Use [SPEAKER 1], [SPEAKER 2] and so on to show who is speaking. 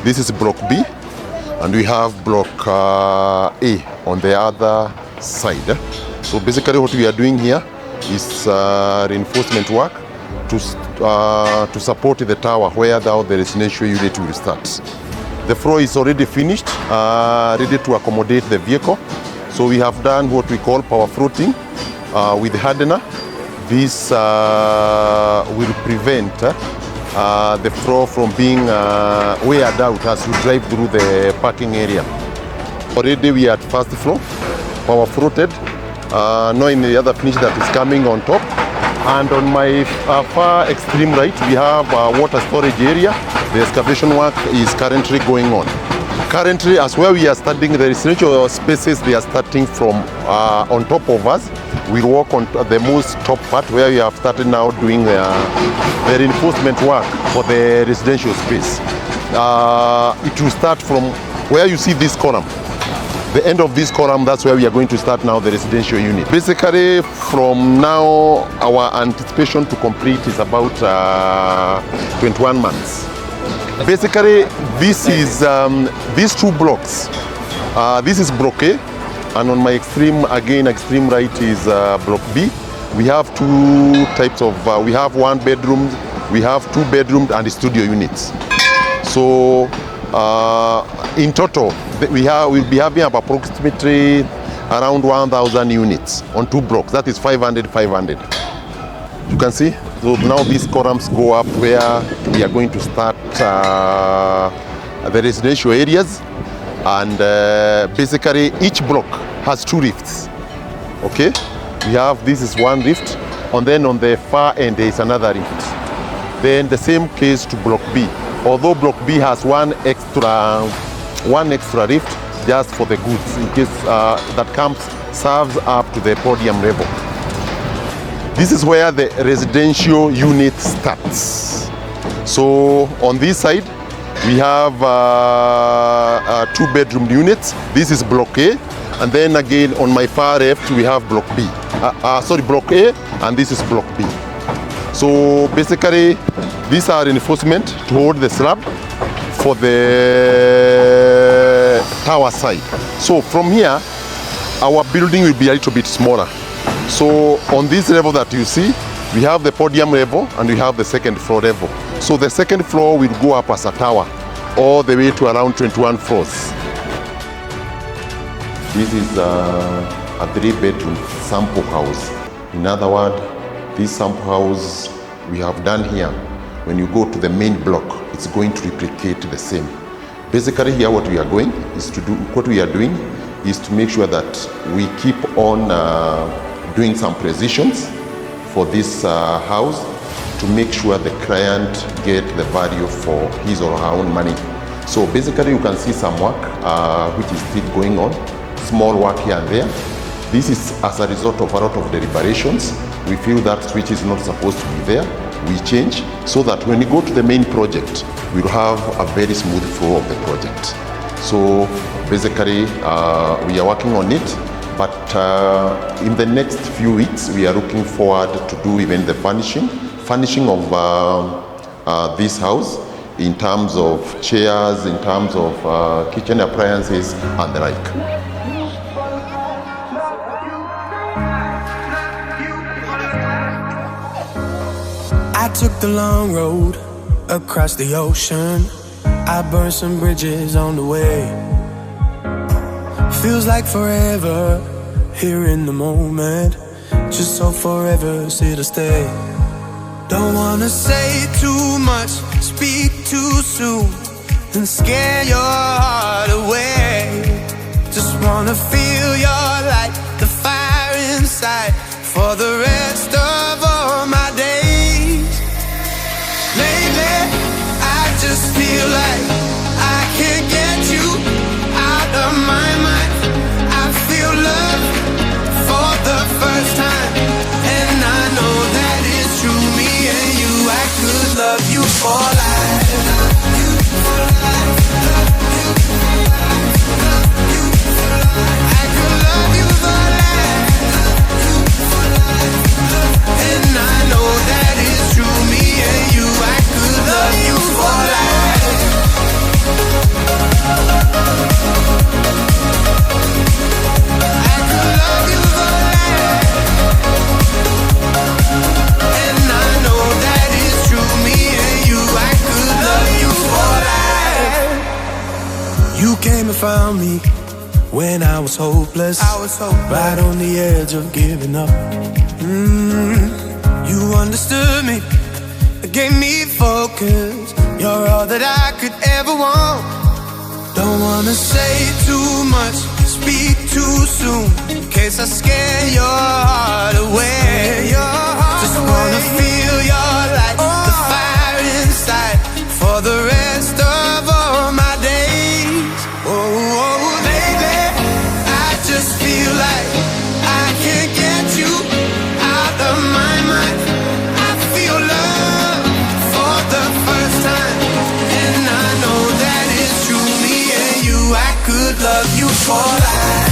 [SPEAKER 1] This is block B, and we have block A on the other side. So basically what we are doing here is reinforcement work to support the tower where the residential unit will start. The floor is already finished, ready to accommodate the vehicle. So we have done what we call power footing with hardener. This will prevent the floor from being weared out as you drive through the parking area. Already we are at first floor, power footed. Knowing the other finish that is coming on top. And on my far extreme right, we have a water storage area. The excavation work is currently going on. Currently, as where we are studying the residential spaces, they are starting from on top of us. We'll walk on the most top part where we have started now doing the reinforcement work for the residential space. It will start from where you see this column. The end of this column, that's where we are going to start now the residential unit. Basically, from now, our anticipation to complete is about 21 months. Basically, this is these two blocks. This is block A, and on my extreme right is block B. We have two types of, we have 1 bedroom, we have 2 bedrooms and studio units. So in total, we'll be having about approximately around 1,000 units on 2 blocks. That is 500. You can see, so now these columns go up where we are going to start the residential areas, and basically each block has 2 rifts. Okay, we have, this is 1 rift, and then on the far end there is another rift. Then the same case to block B. Although block B has one extra rift just for the goods in case that serves up to the podium level. This is where the residential unit starts. So on this side we have 2 bedroom units. This is block A, and then again on my far left we have block B. Block A, and this is block B. So basically, these are reinforcement to hold the slab for the tower side. So from here, our building will be a little bit smaller. So on this level that you see, we have the podium level and we have the second floor level. So the second floor will go up as a tower all the way to around 21 floors. This is a 3-bedroom sample house. In other words, this sample house we have done here, when you go to the main block, it's going to replicate the same. Basically here what we are doing is to make sure that we keep on doing some precisions for this house to make sure the client get the value for his or her own money. So basically you can see some work which is still going on, small work here and there. This is as a result of a lot of deliberations. We feel that which is not supposed to be there, we change so that when we go to the main project, we'll have a very smooth flow of the project. So basically, we are working on it, but in the next few weeks, we are looking forward to do even the furnishing of this house in terms of chairs, in terms of kitchen appliances and the like.
[SPEAKER 2] I took the long road across the ocean. I burned some bridges on the way. Feels like forever here in the moment, just so forever's here to stay. Don't wanna say too much, speak too soon, and scare your heart away. Just wanna feel your light, the fire inside, for the rest of all my days. Lately, I just feel like I can't get you out of my mind. I feel love for the first time, and I know that it's true. Me and you, I could love you for life. Love you for life. Love you for life. Love you for life. I could love you for life. Love you for life. And I know that it's true. Me and you, I could love you for life. and found me when I was hopeless. Right on the edge of giving up. You understood me, gave me focus. You're all that I could ever want. Don't wanna say too much, speak too soon, in case I scare your heart away. Just wanna feel your light, the fire inside, for the rest of all my days. Oh, baby, I just feel like I can't get you out of my mind. I feel love for the first time, and I know that it's true. Me and you, I could love you for life.